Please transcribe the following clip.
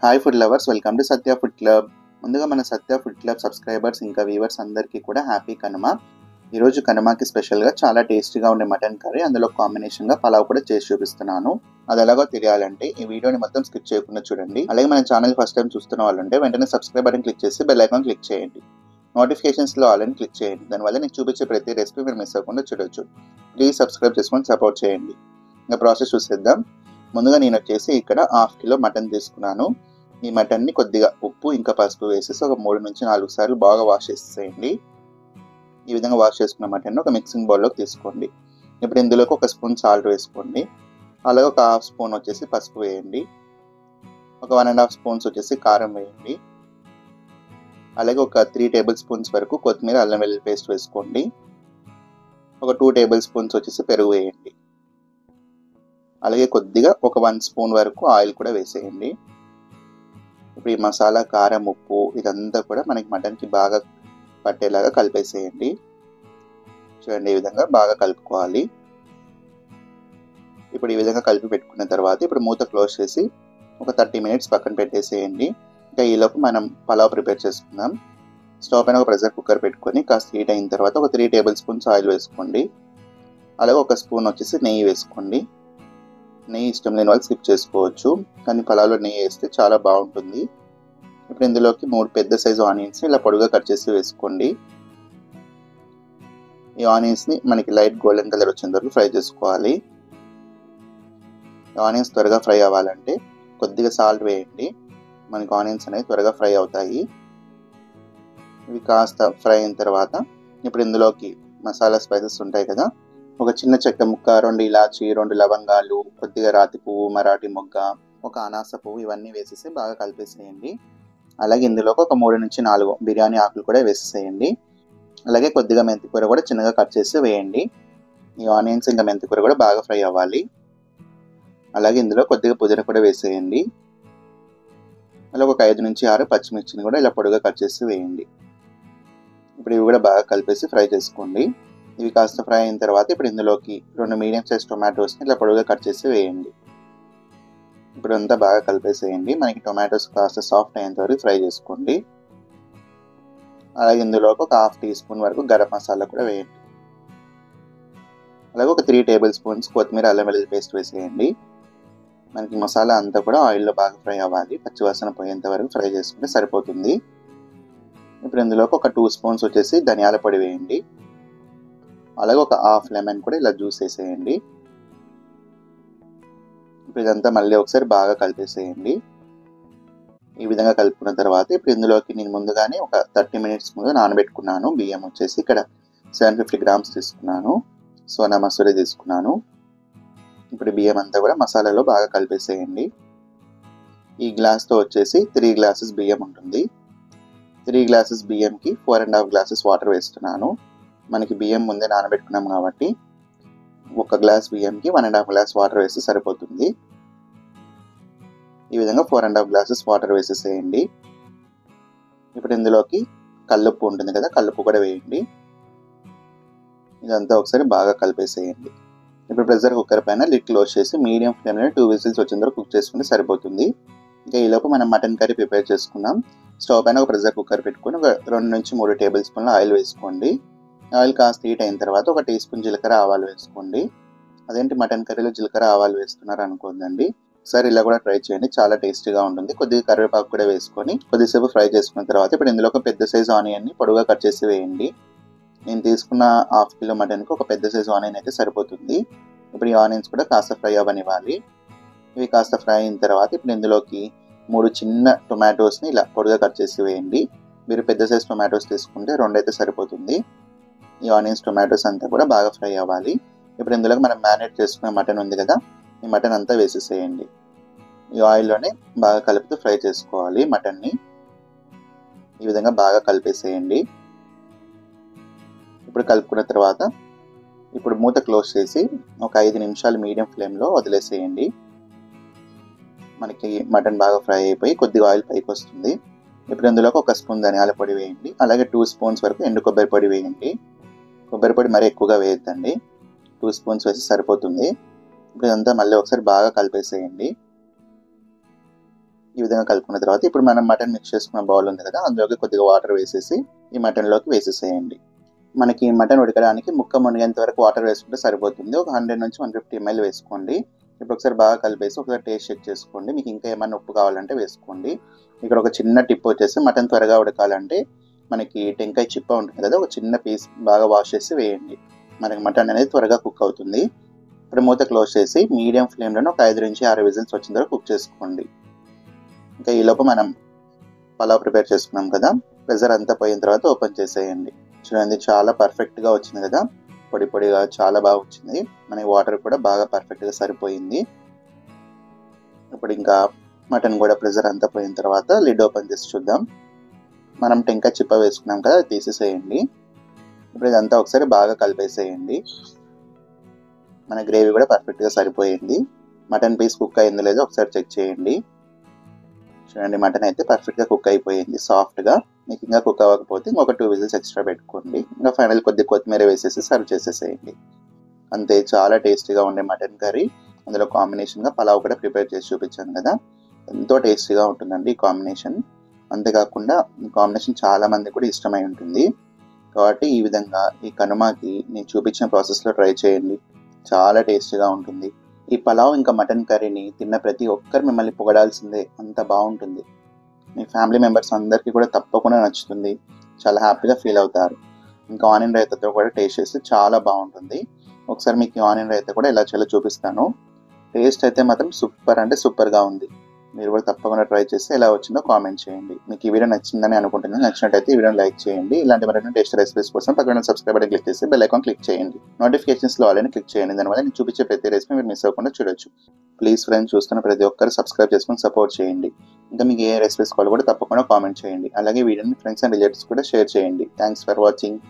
Hi food lovers, welcome to Satya food club. ముందుగా మన సత్య food club subscribers ఇంకా viewers అందరికీ కూడా హ్యాపీ కనుమ. ఈరోజు కనుమకి స్పెషల్గా చాలా టేస్టీగా ఉండే మటన్ కర్రీ, అందులో కాంబినేషన్గా పలావ్ కూడా చేసి చూపిస్తున్నాను. అది ఎలాగో తెలియాలంటే ఈ వీడియోని మొత్తం స్కిప్ చేయకుండా చూడండి. అలాగే మన ఛానల్ ఫస్ట్ టైం చూస్తున్న వాళ్ళంటే వెంటనే సబ్స్క్రైబ్ బటన్ క్లిక్ చేసి బెల్ ఐకాన్ క్లిక్ చేయండి. నోటిఫికేషన్స్లో ఆల్ అని క్లిక్ చేయండి. దానివల్ల నేను చూపించే ప్రతి రెసిపీ మీరు మిస్ అవ్వకుండా చూడొచ్చు. ప్లీజ్ సబ్స్క్రైబ్ చేసుకొని సపోర్ట్ చేయండి. ఇంకా ప్రాసెస్ చూసేద్దాం. ముందుగా నేను వచ్చేసి ఇక్కడ 1/2 కిలో మటన్ తీసుకున్నాను. ఈ మటన్ని కొద్దిగా ఉప్పు ఇంకా పసుపు వేసేసి ఒక 3 నుంచి 4 సార్లు బాగా వాష్ చేసేయండి. ఈ విధంగా వాష్ చేసుకున్న మటన్ ఒక మిక్సింగ్ బౌల్లోకి తీసుకోండి. ఇప్పుడు ఇందులోకి 1 స్పూన్ సాల్ట్ వేసుకోండి. అలాగే ఒక 1/2 స్పూన్ వచ్చేసి పసుపు వేయండి. ఒక 1.5 స్పూన్స్ వచ్చేసి కారం వేయండి. అలాగే ఒక 3 టేబుల్ స్పూన్స్ వరకు కొత్తిమీర అల్లం వెల్లుల్లి పేస్ట్ వేసుకోండి. ఒక 2 టేబుల్ స్పూన్స్ వచ్చేసి పెరుగు వేయండి. అలాగే కొద్దిగా ఒక 1 స్పూన్ వరకు ఆయిల్ కూడా వేసేయండి. ఇప్పుడు ఈ మసాలా, కారం, ఉప్పు ఇదంతా కూడా మనకి మటన్కి బాగా పట్టేలాగా కలిపేసేయండి. చూడండి, ఈ విధంగా బాగా కలుపుకోవాలి. ఇప్పుడు ఈ విధంగా కలిపి పెట్టుకున్న తర్వాత ఇప్పుడు మూత క్లోజ్ చేసి ఒక 30 మినిట్స్ పక్కన పెట్టేసేయండి. ఇంకా ఈలోపు మనం పలావ్ ప్రిపేర్ చేసుకుందాం. స్టవ్ పైన ఒక ప్రెషర్ కుక్కర్ పెట్టుకొని కాస్త హీట్ అయిన తర్వాత ఒక 3 టేబుల్ స్పూన్స్ ఆయిల్ వేసుకోండి. అలాగే 1 స్పూన్ వచ్చేసి నెయ్యి వేసుకోండి. నెయ్యి ఇష్టం లేని వాళ్ళు స్కిప్ చేసుకోవచ్చు, కానీ పలావ్లో నెయ్యి వేస్తే చాలా బాగుంటుంది. ఇప్పుడు ఇందులోకి 3 పెద్ద సైజు ఆనియన్స్ని ఇలా పొడుగా కట్ చేసి వేసుకోండి. ఈ ఆనియన్స్ని మనకి లైట్ గోల్డెన్ కలర్ వచ్చేంత వరకు ఫ్రై చేసుకోవాలి. ఆనియన్స్ త్వరగా ఫ్రై అవ్వాలంటే కొద్దిగా సాల్ట్ వేయండి. మనకి ఆనియన్స్ అనేవి త్వరగా ఫ్రై అవుతాయి. ఇవి కాస్త ఫ్రై అయిన తర్వాత ఇప్పుడు ఇందులోకి మసాలా స్పైసెస్ ఉంటాయి కదా, ఒక చిన్న చెక్క ముక్క, 2 ఇలాచి, 2 లవంగాలు, కొద్దిగా రాతి పువ్వు, మరాఠీ మొగ్గ, ఒక అనాస పువ్వు ఇవన్నీ వేసేసి బాగా కలిపేసేయండి. అలాగే ఇందులోకి ఒక 3 నుంచి 4 బిర్యానీ ఆకులు కూడా వేసేసేయండి. అలాగే కొద్దిగా మెంతికూర కూడా చిన్నగా కట్ చేసి వేయండి. ఈ ఆనియన్స్ ఇంకా మెంతికూర కూడా బాగా ఫ్రై అవ్వాలి. అలాగే ఇందులో కొద్దిగా పుదీనా కూడా వేసేయండి. అలాగే ఒక 5 నుంచి 6 పచ్చిమిర్చిని కూడా ఇలా పొడిగా కట్ చేసి వేయండి. ఇప్పుడు ఇవి కూడా బాగా కలిపేసి ఫ్రై చేసుకోండి. ఇవి కాస్త ఫ్రై అయిన తర్వాత ఇప్పుడు ఇందులోకి 2 మీడియం సైజ్ టొమాటోస్ని ఇలా పొడిగా కట్ చేసి వేయండి. ఇప్పుడు అంతా బాగా కలిపేసేయండి. మనకి టొమాటోస్ కాస్త సాఫ్ట్ అయ్యేంత వరకు ఫ్రై చేసుకోండి. అలాగే ఇందులోకి ఒక 1/2 టీ స్పూన్ వరకు గరం మసాలా కూడా వేయండి. అలాగే ఒక 3 టేబుల్ స్పూన్స్ కొత్తిమీర అల్లం వెల్లుల్లి పేస్ట్ వేసేయండి. మనకి మసాలా అంతా కూడా ఆయిల్లో బాగా ఫ్రై అవ్వాలి. పచ్చివాసన పోయేంత వరకు ఫ్రై చేసుకుంటే సరిపోతుంది. ఇప్పుడు ఇందులోకి ఒక 2 స్పూన్స్ వచ్చేసి ధనియాల పొడి వేయండి. అలాగే ఒక 1/2 లెమన్ కూడా ఇలా జ్యూస్ వేసేయండి. ఇప్పుడు ఇదంతా మళ్ళీ ఒకసారి బాగా కలిపేసేయండి. ఈ విధంగా కలుపుకున్న తర్వాత ఇప్పుడు ఇందులోకి నేను ముందుగానే ఒక 30 మినిట్స్ ముందు నానబెట్టుకున్నాను బియ్యం వచ్చేసి ఇక్కడ 750 గ్రామ్స్ తీసుకున్నాను. సోనా మసూరి తీసుకున్నాను. ఇప్పుడు బియ్యం అంతా కూడా మసాలాలో బాగా కలిపేసేయండి. ఈ గ్లాస్తో వచ్చేసి 3 గ్లాసెస్ బియ్యం ఉంటుంది. 3 గ్లాసెస్ బియ్యంకి 4.5 గ్లాసెస్ వాటర్ వేస్తున్నాను. మనకి బియ్యం ముందే నానబెట్టుకున్నాం కాబట్టి 1 గ్లాస్ బియ్యంకి 1.5 గ్లాస్ వాటర్ వేస్తే సరిపోతుంది. ఈ విధంగా 4.5 గ్లాసెస్ వాటర్ వేసేసేయండి. ఇప్పుడు ఇందులోకి కల్లుప్పు ఉంటుంది కదా, కల్లుప్పు కూడా వేయండి. ఇదంతా ఒకసారి బాగా కలిపేసేయండి. ఇప్పుడు ప్రెషర్ కుక్కర్ పైన లిడ్ క్లోజ్ చేసి మీడియం ఫ్లేమ్లో 2 విజిల్స్ వచ్చేంత వరకు కుక్ చేసుకుంటే సరిపోతుంది. ఇంకా ఈలోపు మనం మటన్ కర్రీ ప్రిపేర్ చేసుకుందాం. స్టవ్ పైన ఒక ప్రెషర్ కుక్కర్ పెట్టుకొని ఒక 2 నుంచి 3 టేబుల్ స్పూన్ల ఆయిల్ వేసుకోండి. ఆయిల్ కాస్త హీట్ అయిన తర్వాత ఒక టీ స్పూన్ జీలకర్ర ఆవాలు వేసుకోండి. అదేంటి మటన్ కర్రీలో జీలకర్ర ఆవాలు వేస్తున్నారు అనుకోండి, ఒకసారి ఇలా కూడా ట్రై చేయండి, చాలా టేస్టీగా ఉంటుంది. కొద్దిగా కరివేపాకు కూడా వేసుకొని కొద్దిసేపు ఫ్రై చేసుకున్న తర్వాత ఇప్పుడు ఇందులో ఒక పెద్ద సైజు ఆనియన్ని పొడుగా కట్ చేసి వేయండి. నేను తీసుకున్న 1/2 కిలో మటన్కి ఒక పెద్ద సైజు ఆనియన్ అయితే సరిపోతుంది. ఇప్పుడు ఈ ఆనియన్స్ కూడా కాస్త ఫ్రై అవ్వనివ్వాలి. ఇవి కాస్త ఫ్రై అయిన తర్వాత ఇప్పుడు ఇందులోకి 3 చిన్న టొమాటోస్ని ఇలా పొడుగా కట్ చేసి వేయండి. మీరు పెద్ద సైజు టొమాటోస్ తీసుకుంటే 2 అయితే సరిపోతుంది. ఈ ఆనియన్స్, టొమాటోస్ అంతా కూడా బాగా ఫ్రై అవ్వాలి. ఇప్పుడు ఇందులోకి మనం మ్యారినేట్ చేసుకున్న మటన్ ఉంది కదా, ఈ మటన్ అంతా వేసేసేయండి. ఈ ఆయిల్లోనే బాగా కలుపుతూ ఫ్రై చేసుకోవాలి మటన్ని. ఈ విధంగా బాగా కలిపేసేయండి. ఇప్పుడు కలుపుకున్న తర్వాత ఇప్పుడు మూత క్లోజ్ చేసి ఒక 5 నిమిషాలు మీడియం ఫ్లేమ్లో వదిలేసేయండి. మనకి మటన్ బాగా ఫ్రై అయిపోయి కొద్దిగా ఆయిల్ పైకి వస్తుంది. ఇప్పుడు ఇందులోకి 1 స్పూన్ ధనియాల పొడి వేయండి. అలాగే 2 స్పూన్స్ వరకు ఎండు కొబ్బరి పొడి వేయండి. కొబ్బరి పొడి మరీ ఎక్కువగా వేయద్దండి, 2 స్పూన్స్ వేసి సరిపోతుంది. ఇప్పుడు ఇదంతా మళ్ళీ ఒకసారి బాగా కలిపేసేయండి. ఈ విధంగా కలుపుకున్న తర్వాత ఇప్పుడు మనం మటన్ మిక్స్ చేసుకున్న బౌల్ ఉంది కదా, అందులోకి కొద్దిగా వాటర్ వేసేసి ఈ మటన్లోకి వేసేసేయండి. మనకి మటన్ ఉడకడానికి ముక్క మునిగేంత వరకు వాటర్ వేసుకుంటే సరిపోతుంది. ఒక 100 నుంచి 150 ml వేసుకోండి. ఇప్పుడు ఒకసారి బాగా కలిపేసి ఒకసారి టేస్ట్ చెక్ చేసుకోండి. మీకు ఇంకా ఏమైనా ఉప్పు కావాలంటే వేసుకోండి. ఇక్కడ ఒక చిన్న టిప్ వచ్చేసి మటన్ త్వరగా ఉడకాలంటే మనకి టెంకాయ చిప్ప ఉంటుంది కదా, ఒక చిన్న పీస్ బాగా వాష్ చేసి వేయండి. మనకి మటన్ అనేది త్వరగా కుక్ అవుతుంది. ఇప్పుడు మూత క్లోజ్ చేసి మీడియం ఫ్లేమ్లో ఒక 5 నుంచి 6 విజిల్స్ వచ్చిన తర్వాత కుక్ చేసుకోండి. ఇంకా ఈలోపు మనం పలావ్ ప్రిపేర్ చేసుకున్నాం కదా, ప్రెజర్ అంతా పోయిన తర్వాత ఓపెన్ చేసేయండి. చూడండి చాలా పర్ఫెక్ట్గా వచ్చింది కదా, పొడి పొడిగా చాలా బాగా వచ్చింది. మనకి వాటర్ కూడా బాగా పర్ఫెక్ట్గా సరిపోయింది. ఇప్పుడు ఇంకా మటన్ కూడా ప్రెజర్ అంతా పోయిన తర్వాత లిడ్ ఓపెన్ చేసి చూద్దాం. మనం టెంకాయ చిప్ప వేసుకున్నాం కదా, అది తీసేసేయండి. ఇప్పుడు ఇదంతా ఒకసారి బాగా కలిపేసేయండి. మన గ్రేవీ కూడా పర్ఫెక్ట్గా సరిపోయింది. మటన్ పీస్ కుక్ అయిందో లేదో ఒకసారి చెక్ చేయండి. చూడండి మటన్ అయితే పర్ఫెక్ట్గా కుక్ అయిపోయింది సాఫ్ట్గా. మీకు ఇంకా కుక్ అవ్వకపోతే ఇంకొక 2 విజిల్స్ ఎక్స్ట్రా పెట్టుకోండి. ఇంకా ఫైనల్ కొద్ది కొత్తిమీర వేసేసి సర్వ్ చేసేసేయండి. అంతే, చాలా టేస్టీగా ఉండే మటన్ కర్రీ. అందులో కాంబినేషన్గా పలావ్ కూడా ప్రిపేర్ చేసి చూపించాను కదా, ఎంతో టేస్టీగా ఉంటుందండి ఈ కాంబినేషన్. అంతేకాకుండా ఈ కాంబినేషన్ చాలా మంది కూడా ఇష్టమై ఉంటుంది. కాబట్టి ఈ విధంగా ఈ కనుమకి నేను చూపించిన ప్రాసెస్లో ట్రై చేయండి, చాలా టేస్టీగా ఉంటుంది. ఈ పలావ్ ఇంకా మటన్ కర్రీని తిన్న ప్రతి ఒక్కరు మిమ్మల్ని పొగడాల్సిందే, అంత బాగుంటుంది. మీ ఫ్యామిలీ మెంబర్స్ అందరికీ కూడా తప్పకుండా నచ్చుతుంది, చాలా హ్యాపీగా ఫీల్ అవుతారు. ఇంకా ఆనియన్ రైతాతో కూడా టేస్ట్ చేస్తే చాలా బాగుంటుంది. ఒకసారి మీకు ఆనియన్ రైతా కూడా ఎలా చేయాలో చూపిస్తాను. టేస్ట్ అయితే మాత్రం సూపర్ అంటే సూపర్గా ఉంది. మీరు కూడా తప్పకుండా ట్రై చేసి ఎలా వచ్చిందో కామెంట్ చేయండి. మీకు ఈ వీడియో నచ్చిందని అనుకుంటున్నాను. నచ్చినట్టయితే ఈ వీడియోని లైక్ చేయండి. ఇలాంటి మరిన్ని టేస్ట్ రెసిపీస్ కోసం పక్కన సబ్స్క్రైబ్ బటన్ క్లిక్ చేసి బెల్ ఐకాన్ క్లిక్ చేయండి. నోటిఫికేషన్స్లో ఆల్ అని క్లిక్ చేయండి. దానివల్ల నేను చూపించే ప్రతి రెసిపీ మీరు మిస్ అవ్వకుండా చూడొచ్చు. ప్లీజ్ ఫ్రెండ్స్, చూస్తున్న ప్రతి ఒక్కరు సబ్స్క్రైబ్ చేసుకొని సపోర్ట్ చేయండి. ఇంకా మీకు ఏ రెసిపీస్ కావాలో కూడా తప్పకుండా కామెంట్ చేయండి. అలాగే వీడియోని ఫ్రెండ్స్ అండ్ రిలేటివ్స్ కూడా షేర్ చేయండి. Thanks for watching.